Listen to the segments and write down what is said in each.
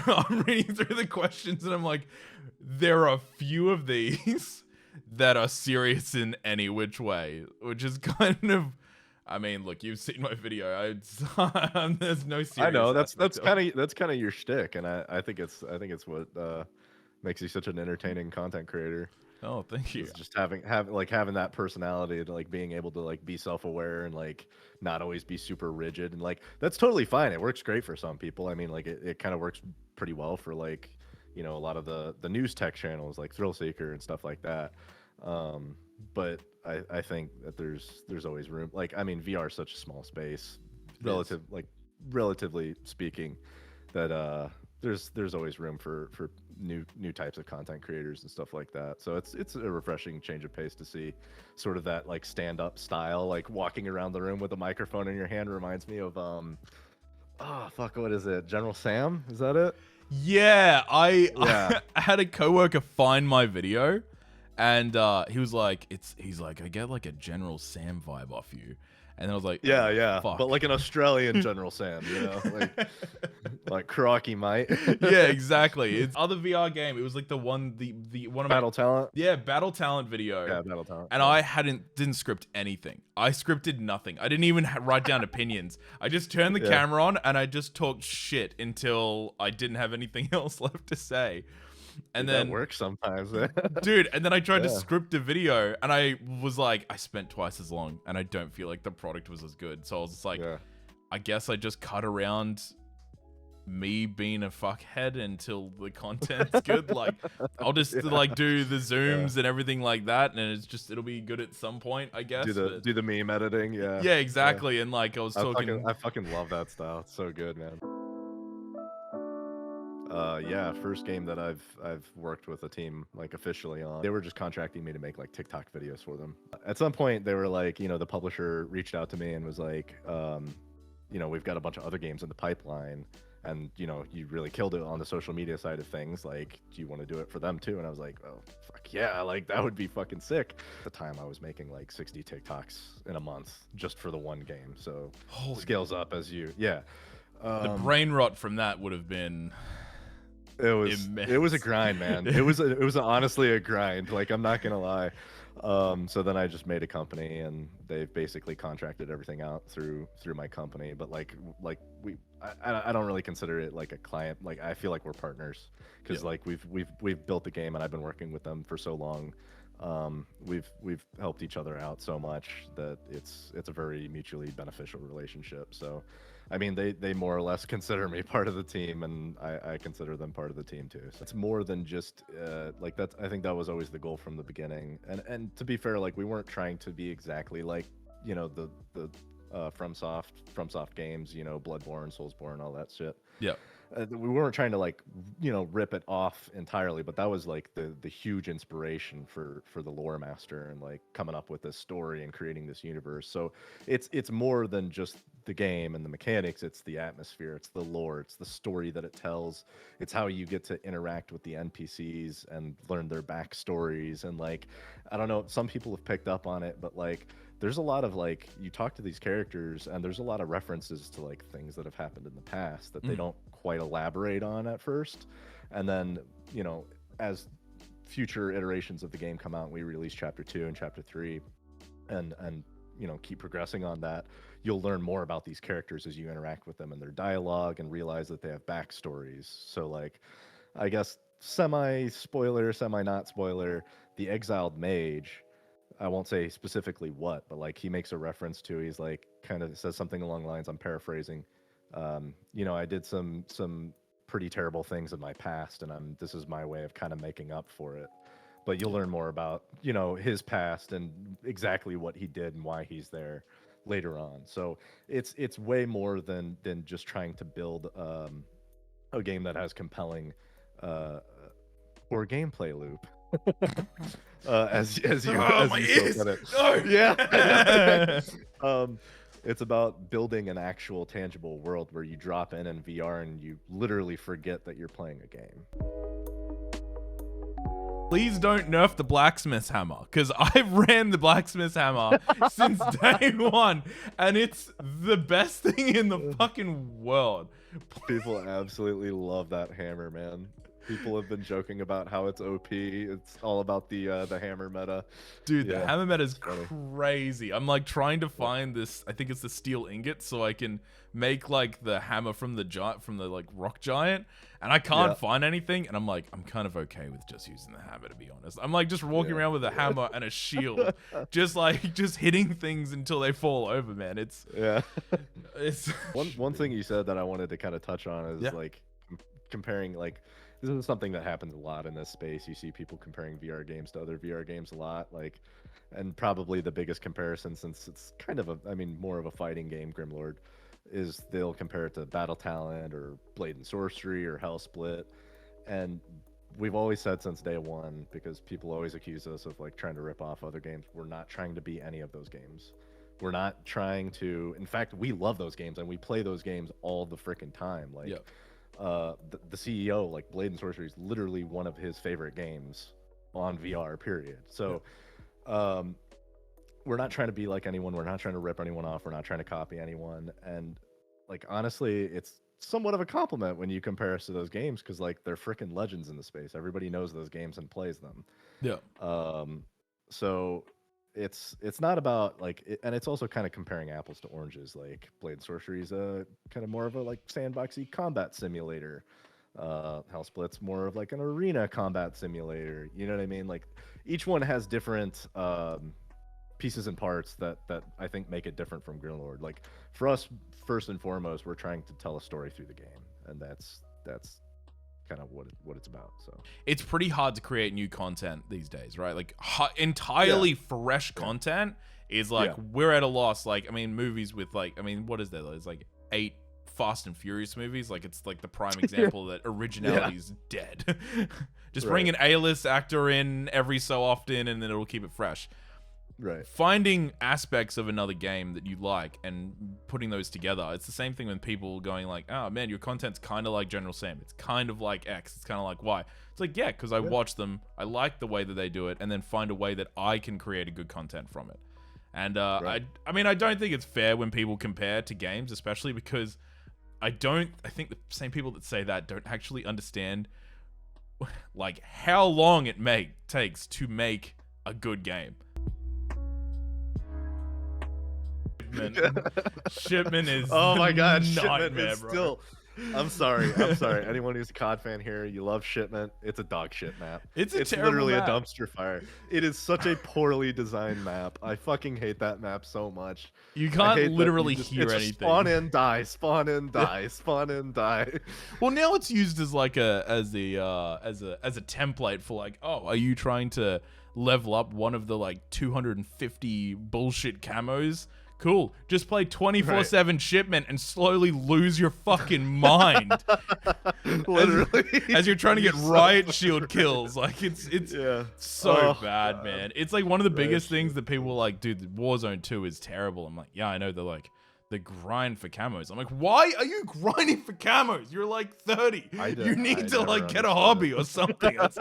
I'm reading through the questions and I'm like, there are few of these that are serious in any which way, which is kind of, I mean, look, you've seen my video. There's no serious. I know that's aspect of it. kind of your shtick, and I think it's what makes you such an entertaining content creator. Oh, thank you. Is just having that personality to like being able to like be self-aware and like not always be super rigid, and like that's totally fine. It works great for some people. I mean, like it kind of works pretty well for like, you know, a lot of the news tech channels like Thrill Seeker and stuff like that. But I think that there's always room. Like, I mean, VR is such a small space, relatively speaking, that there's always room for new types of content creators and stuff like that. So it's a refreshing change of pace to see sort of that like stand-up style, like walking around the room with a microphone in your hand. Reminds me of oh fuck, what is it, General Sam, is that it? Yeah, I had a coworker find my video, and he was like, he's like, I get like a General Sam vibe off you. And I was like, yeah, fuck. but like an Australian General Sam, you know, like Crocky might. Yeah, exactly. It's other VR game. It was like the one of Battle Talent. Yeah, Battle Talent video. Yeah, Battle Talent. And I didn't script anything. I scripted nothing. I didn't even write down opinions. I just turned the camera on and I just talked shit until I didn't have anything else left to say. And then that works sometimes. Dude, and then I tried to script a video and I was like, I spent twice as long and I don't feel like the product was as good. So I was just like, I guess I just cut around me being a fuckhead until the content's good. Like, I'll just like do the zooms and everything like that, and it'll be good at some point, I guess. Do the meme editing, yeah, exactly. And like I fucking love that style. It's so good, man. First game that I've worked with a team like officially on. They were just contracting me to make like TikTok videos for them. At some point they were like, you know, the publisher reached out to me and was like, you know, we've got a bunch of other games in the pipeline, and you know, you really killed it on the social media side of things. Like, do you want to do it for them too? And I was like, oh fuck yeah, like that would be fucking sick. At the time I was making like 60 TikToks in a month just for the one game. So scales up as you the brain rot from that would have been immense. It was a grind, man. it was honestly a grind, like I'm not gonna lie. So then I just made a company and they've basically contracted everything out through my company. But I don't really consider it like a client. Like, I feel like we're partners because like we've built the game and I've been working with them for so long. We've helped each other out so much that it's a very mutually beneficial relationship. So I mean, they more or less consider me part of the team, and I consider them part of the team too. So it's more than just like that. I think that was always the goal from the beginning. And to be fair, like we weren't trying to be exactly like, you know, the FromSoft games, you know, Bloodborne, Soulsborne, all that shit. Yeah. We weren't trying to like, you know, rip it off entirely, but that was like the huge inspiration for the lore master and like coming up with this story and creating this universe. So it's more than just the game and the mechanics. It's the atmosphere, it's the lore, it's the story that it tells, it's how you get to interact with the NPCs and learn their backstories. And like, I don't know, some people have picked up on it, but like there's a lot of like, you talk to these characters and there's a lot of references to like things that have happened in the past that they don't quite elaborate on at first. And then, you know, as future iterations of the game come out, we release chapter 2 and chapter 3 and you know, keep progressing on that, you'll learn more about these characters as you interact with them and their dialogue and realize that they have backstories. So like, I guess semi spoiler, semi not spoiler, the exiled mage, I won't say specifically what, but like he makes a reference to, he's like kind of says something along the lines, I'm paraphrasing, you know, I did some pretty terrible things in my past, and this is my way of kind of making up for it. But you'll learn more about, you know, his past and exactly what he did and why he's there later on. So it's way more than just trying to build a game that has compelling or gameplay loop. as you said it. Oh yeah. It's about building an actual tangible world where you drop in VR and you literally forget that you're playing a game. Please don't nerf the blacksmith's hammer, because I've ran the blacksmith's hammer since day one, and it's the best thing in the fucking world. People absolutely love that hammer, man. People have been joking about how it's OP. It's all about the hammer meta. Dude, the hammer meta is crazy. I'm like trying to find this, I think it's the steel ingot, so I can make like the hammer from the like rock giant, and I can't find anything, and I'm like, I'm kind of okay with just using the hammer, to be honest. I'm like just walking around with a hammer and a shield, just hitting things until they fall over, man. It's one thing you said that I wanted to kind of touch on is like comparing, like, this is something that happens a lot in this space. You see people comparing VR games to other VR games a lot, like, and probably the biggest comparison, since it's kind of more of a fighting game, Grimlord, is they'll compare it to Battle Talent or Blade and Sorcery or Hell Split. And we've always said since day one, because people always accuse us of like trying to rip off other games, we're not trying to be any of those games. We're not trying to, in fact, we love those games and we play those games all the freaking time. Like, the CEO, like, Blade and Sorcery is literally one of his favorite games on VR, period. So we're not trying to be like anyone, we're not trying to rip anyone off, we're not trying to copy anyone. And like, honestly, it's somewhat of a compliment when you compare us to those games, because like, they're freaking legends in the space. Everybody knows those games and plays them. So it's not about like and it's also kind of comparing apples to oranges. Like, Blade and Sorcery is a kind of more of a like sandboxy combat simulator. Hell Split's more of like an arena combat simulator, you know what I mean? Like, each one has different pieces and parts that I think make it different from Grimlord. Like, for us, first and foremost, we're trying to tell a story through the game, and that's kind of what it's about. So it's pretty hard to create new content these days, right? Like, entirely fresh content is like, we're at a loss. Like, I mean, movies with like, I mean, what is there? There's like 8 Fast and Furious movies. Like, it's like the prime example that originality is dead. Just bring an A-list actor in every so often, and then it'll keep it fresh. Finding aspects of another game that you like and putting those together. It's the same thing when people going like, oh man, your content's kind of like General Sam, it's kind of like X, it's kind of like Y. It's like, yeah, because I watch them, I like the way that they do it, and then find a way that I can create a good content from it. And I mean, I don't think it's fair when people compare to games, especially because I think the same people that say that don't actually understand like how long it takes to make a good game. Shipment is oh my god, nightmare, Shipment is still. I'm sorry. Anyone who's a COD fan here, you love Shipment. It's a dog shit map. It's literally map. A dumpster fire. It is such a poorly designed map. I fucking hate that map so much. You can't literally hear anything. Spawn in, die. Spawn in, die. Spawn in, die. Well, now it's used as like a template for like, oh, are you trying to level up one of the like 250 bullshit camos? Cool. Just play 24/7 Shipment and slowly lose your fucking mind. Literally. As you're trying to get riot shield kills. Like, it's so bad, man. It's like one of the biggest things that people are like, dude, Warzone 2 is terrible. I'm like, yeah, I know. They're like, the grind for camos. I'm like, why are you grinding for camos? You're like 30. You need to like get a hobby or something. That's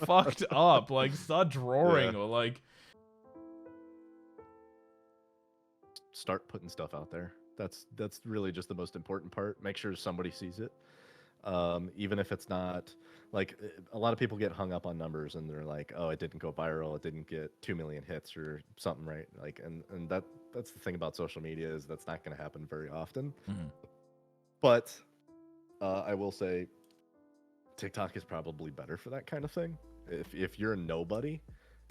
fucked up. Like, start drawing or like... Start putting stuff out there. That's really just the most important part. Make sure somebody sees it. Even if it's not, like, a lot of people get hung up on numbers and they're like, oh, it didn't go viral, it didn't get 2 million hits or something, right? Like, and that's the thing about social media, is that's not going to happen very often. But I will say TikTok is probably better for that kind of thing. If you're a nobody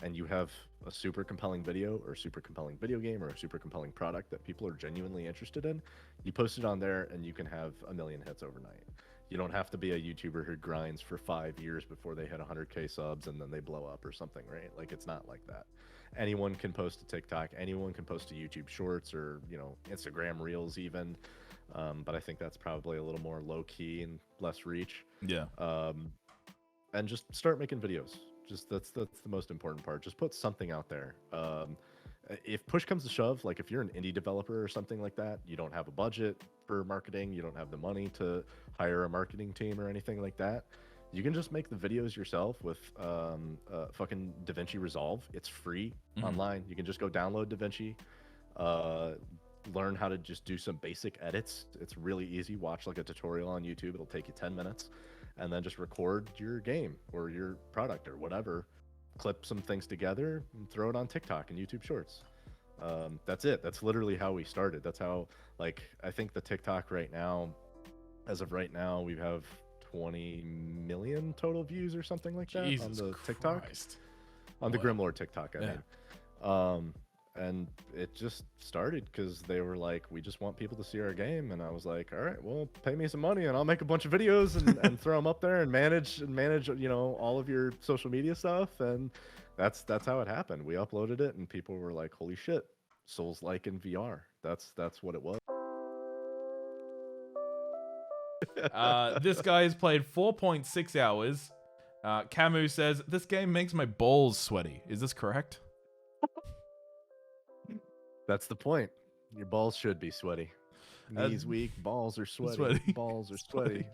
and you have a super compelling video or a super compelling video game or a super compelling product that people are genuinely interested in, you post it on there and you can have 1 million hits overnight. You don't have to be a YouTuber who grinds for 5 years before they hit 100K subs and then they blow up or something, right? Like, it's not like that. Anyone can post to TikTok, anyone can post to YouTube Shorts or, you know, Instagram Reels even. But I think that's probably a little more low key and less reach. And just start making videos. Just that's the most important part. Just put something out there. If push comes to shove, like if you're an indie developer or something like that, you don't have a budget for marketing, you don't have the money to hire a marketing team or anything like that, you can just make the videos yourself with fucking DaVinci Resolve. It's free online. You can just go download DaVinci, learn how to just do some basic edits. It's really easy. Watch like a tutorial on YouTube. It'll take you 10 minutes, and then just record your game or your product or whatever. Clip some things together and throw it on TikTok and YouTube Shorts. That's it. That's literally how we started. That's how, like, I think the TikTok right now, as of right now, we have 20 million total views or something like that on the TikTok. On the Grimlord TikTok, I mean. And it just started because they were like, we just want people to see our game. And I was like, all right, well, pay me some money and I'll make a bunch of videos and throw them up there and manage, you know, all of your social media stuff. And that's how it happened. We uploaded it and people were like, holy shit, Souls-like in VR. That's what it was. This guy has played 4.6 hours. Camus says, this game makes my balls sweaty. Is this correct? That's the point. Your balls should be sweaty. Knees weak, balls are sweaty. Balls are sweaty.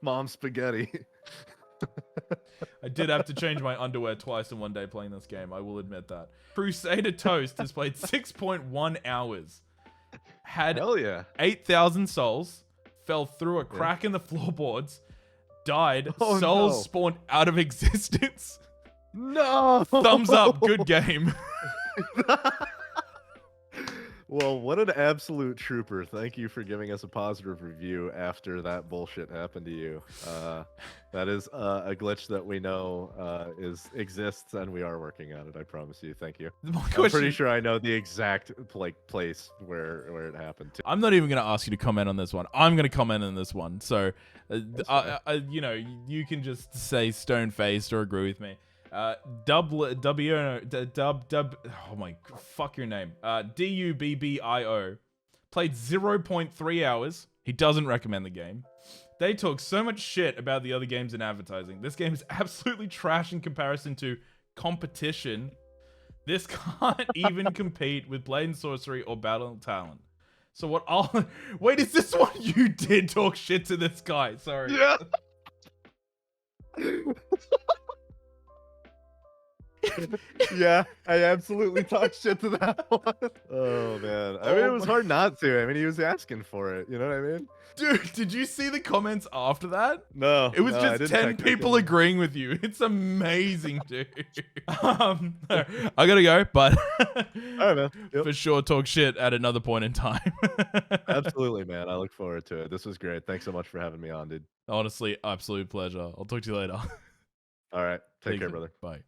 Mom spaghetti. I did have to change my underwear twice in one day playing this game. I will admit that. Crusader Toast has played 6.1 hours. Had 8,000 souls. Fell through a crack in the floorboards. Died. Souls spawned out of existence. No! Thumbs up. Good game. Well, what an absolute trooper. Thank you for giving us a positive review after that bullshit happened to you. That is a glitch that we know exists, and we are working on it, I promise you. Thank you. I'm pretty sure I know the exact place where it happened to. I'm not even going to ask you to comment on this one. I'm going to comment on this one. So, you know, you can just say stone-faced or agree with me. Oh my, fuck your name. Dubbio played 0.3 hours. He doesn't recommend the game. They talk so much shit about the other games in advertising. This game is absolutely trash in comparison to competition. This can't even compete with Blade and Sorcery or Battle Talent. So what I'll... Wait, is this what you did talk shit to this guy? Sorry. Yeah. Yeah, I absolutely talked shit to that one. Oh man, I mean it was hard not to. I mean he was asking for it. You know what I mean? Dude, did you see the comments after that? No, it was just 10 people agreeing with you. It's amazing, dude. I gotta go, but I don't know. For sure, talk shit at another point in time. Absolutely, man. I look forward to it. This was great. Thanks so much for having me on, dude. Honestly, absolute pleasure. I'll talk to you later. All right, take care, brother. Bye.